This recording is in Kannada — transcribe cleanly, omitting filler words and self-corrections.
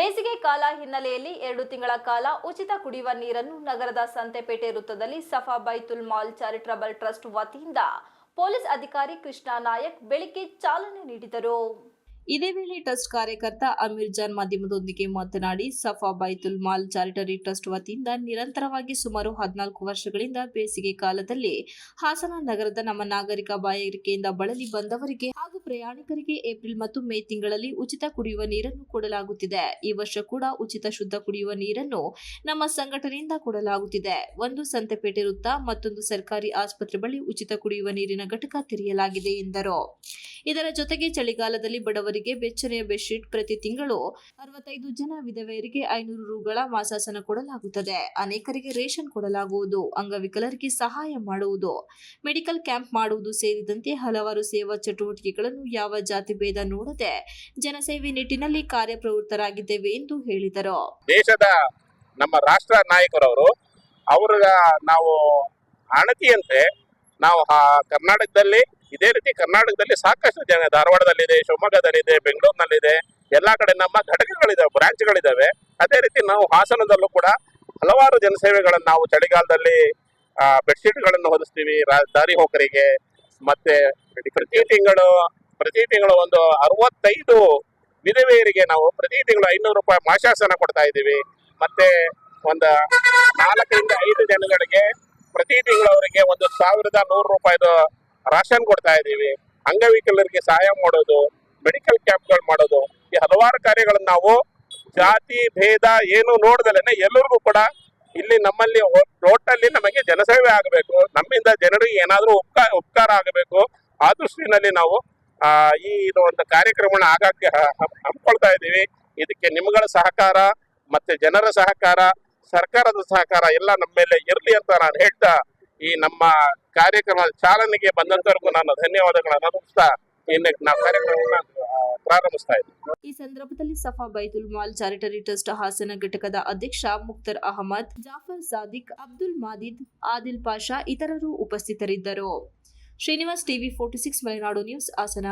ಬೇಸಿಗೆ ಕಾಲ ಹಿನ್ನೆಲೆಯಲ್ಲಿ 2 ತಿಂಗಳ ಕಾಲ ಉಚಿತ ಕುಡಿಯುವ ನೀರನ್ನು ನಗರದ ಸಂತೆಪೇಟೆ ವೃತ್ತದಲ್ಲಿ ಸಫಾ ಬೈತುಲ್ ಮಾಲ್ ಚಾರಿಟಬಲ್ ಟ್ರಸ್ಟ್ ವತಿಯಿಂದ ಪೊಲೀಸ್ ಅಧಿಕಾರಿ ಕೃಷ್ಣ ನಾಯಕ್ ಬೆಳಿಗ್ಗೆ ಚಾಲನೆ ನೀಡಿದರು. ಇದೇ ವೇಳೆ ಟ್ರಸ್ಟ್ ಕಾರ್ಯಕರ್ತ ಅಮೀರ್ ಜಾನ್ ಮಾಧ್ಯಮದೊಂದಿಗೆ ಮಾತನಾಡಿ, ಸಫಾ ಬೈತುಲ್ ಮಾಲ್ ಚಾರಿಟರಿ ಟ್ರಸ್ಟ್ ವತಿಯಿಂದ ನಿರಂತರವಾಗಿ ಸುಮಾರು 14 ವರ್ಷಗಳಿಂದ ಬೇಸಿಗೆ ಕಾಲದಲ್ಲಿ ಹಾಸನ ನಗರದ ನಮ್ಮ ನಾಗರಿಕ ಬಾಯಾರಿಕೆಯಿಂದ ಬಳಲಿ ಬಂದವರಿಗೆ ಹಾಗೂ ಪ್ರಯಾಣಿಕರಿಗೆ ಏಪ್ರಿಲ್ ಮತ್ತು ಮೇ ತಿಂಗಳಲ್ಲಿ ಉಚಿತ ಕುಡಿಯುವ ನೀರನ್ನು ಕೊಡಲಾಗುತ್ತಿದೆ. ಈ ವರ್ಷ ಕೂಡ ಉಚಿತ ಶುದ್ಧ ಕುಡಿಯುವ ನೀರನ್ನು ನಮ್ಮ ಸಂಘಟನೆಯಿಂದ ಕೊಡಲಾಗುತ್ತಿದೆ. ಒಂದು ಸಂತೆಪೇಟೆ ವೃತ್ತ, ಮತ್ತೊಂದು ಸರ್ಕಾರಿ ಆಸ್ಪತ್ರೆ ಬಳಿ ಉಚಿತ ಕುಡಿಯುವ ನೀರಿನ ಘಟಕ ತೆರೆಯಲಾಗಿದೆ ಎಂದರು. ಇದರ ಜೊತೆಗೆ ಚಳಿಗಾಲದಲ್ಲಿ ಬಡವರಿಗೆ ಬೆಚ್ಚನೆಯ ಬೆಡ್ಶೀಟ್, ಪ್ರತಿ ತಿಂಗಳು 65 ಜನ ವಿಧವೆಯರಿಗೆ 500 ರುಗಳ ಮಾಸಾಸನ ಕೊಡಲಾಗುತ್ತದೆ. ಅನೇಕರಿಗೆ ರೇಷನ್ ಕೊಡಲಾಗುವುದು, ಅಂಗವಿಕಲರಿಗೆ ಸಹಾಯ ಮಾಡುವುದು, ಮೆಡಿಕಲ್ ಕ್ಯಾಂಪ್ ಮಾಡುವುದು ಸೇರಿದಂತೆ ಹಲವಾರು ಸೇವಾ ಚಟುವಟಿಕೆಗಳನ್ನು ಯಾವ ಜಾತಿ ಭೇದ ನೋಡದೆ ಜನಸೇವೆ ನಿಟ್ಟಿನಲ್ಲಿ ಕಾರ್ಯಪ್ರವೃತ್ತರಾಗಿದ್ದೇವೆ ಎಂದು ಹೇಳಿದರು. ದೇಶದ ನಮ್ಮ ರಾಷ್ಟ್ರ ನಾಯಕರವರು ಅವರ ನಾವು ಅಣತಿಯಂತೆ ನಾವು ಕರ್ನಾಟಕದಲ್ಲಿ ಇದೇ ರೀತಿ ಕರ್ನಾಟಕದಲ್ಲಿ ಸಾಕಷ್ಟು ಜನ ಧಾರವಾಡದಲ್ಲಿದೆ, ಶಿವಮೊಗ್ಗದಲ್ಲಿದೆ, ಬೆಂಗಳೂರಿನಲ್ಲಿದೆ, ಎಲ್ಲಾ ಕಡೆ ನಮ್ಮ ಘಟಕಗಳಿದಾವೆ, ಬ್ರಾಂಚ್ಗಳಿದಾವೆ. ಅದೇ ರೀತಿ ನಾವು ಹಾಸನದಲ್ಲೂ ಕೂಡ ಹಲವಾರು ಜನಸೇವೆಗಳನ್ನು ನಾವು ಚಳಿಗಾಲದಲ್ಲಿ ಬೆಡ್ಶೀಟ್ಗಳನ್ನು ಹೊದಿಸ್ತೀವಿ ದಾರಿ ಹೋಕರಿಗೆ. ಮತ್ತೆ ಪ್ರತಿ ತಿಂಗಳು ಒಂದು 65 ವಿಧವೆಯರಿಗೆ ನಾವು ಪ್ರತಿ ತಿಂಗಳು 500 ರೂಪಾಯಿ ಮಾಸಾಸನ ಕೊಡ್ತಾ ಇದ್ದೀವಿ. ಮತ್ತೆ ಒಂದು 4 ರಿಂದ 5 ಜನಗಳಿಗೆ ಪ್ರತಿ ತಿಂಗಳು ಅವರಿಗೆ 1100 ರೂಪಾಯಿದು ರಾಷನ್ ಕೊಡ್ತಾ ಇದ್ದೀವಿ. ಅಂಗವಿಕಲರಿಗೆ ಸಹಾಯ ಮಾಡೋದು, ಮೆಡಿಕಲ್ ಕ್ಯಾಂಪ್ಗಳು ಮಾಡೋದು, ಈ ಹಲವಾರು ಕಾರ್ಯಗಳನ್ನು ನಾವು ಜಾತಿ ಭೇದ ಏನು ನೋಡ್ದಲೇನೆ ಎಲ್ಲರಿಗೂ ಕೂಡ ಇಲ್ಲಿ ನಮ್ಮಲ್ಲಿ ಟೋಟಲ್ಲಿ ನಮಗೆ ಜನಸೇವೆ ಆಗಬೇಕು, ನಮ್ಮಿಂದ ಜನರಿಗೆ ಏನಾದರೂ ಉಪಕಾರ ಆಗಬೇಕು, ಆ ದೃಷ್ಟಿನಲ್ಲಿ ನಾವು ಇದು ಒಂದು ಕಾರ್ಯಕ್ರಮನ ಆಗಾಗ್ಗೆ ಹಮ್ಮಿಕೊಳ್ತಾ ಇದ್ದೀವಿ. ಇದಕ್ಕೆ ನಿಮ್ಗಳ ಸಹಕಾರ ಮತ್ತೆ ಜನರ ಸಹಕಾರ, ಸರ್ಕಾರದ ಸಹಕಾರ ಎಲ್ಲ ನಮ್ಮ ಮೇಲೆ ಇರಲಿ ಅಂತ ನಾನು ಹೇಳ್ತಾ ಈ ನಮ್ಮ ಕಾರ್ಯಕ್ರಮದ ಚಾಲನೆಗೆ ಬಂದಂತವರೆಗೂ ನಾನು ಧನ್ಯವಾದಗಳನ್ನು ಅರ್ಪಿಸ್ತಾ ನಾವು ಕಾರ್ಯಕ್ರಮವನ್ನು ಪ್ರಾರಂಭಿಸ್ತಾ ಇದ್ದೀವಿ. ಈ ಸಂದರ್ಭದಲ್ಲಿ ಸಫಾ ಬೈತುಲ್ ಮಾಲ್ ಚಾರಿಟರಿ ಟ್ರಸ್ಟ್ ಹಾಸನ ಘಟಕದ ಅಧ್ಯಕ್ಷ ಮುಖ್ತಾರ್ ಅಹಮದ್, ಜಾಫರ್ ಸಾದಿಕ್, ಅಬ್ದುಲ್ ಮಾದಿದ್, ಆದಿಲ್ ಪಾಷಾ ಇತರರು ಉಪಸ್ಥಿತರಿದ್ದರು. Srinivas, TV 46 Malenadu news, Hassan.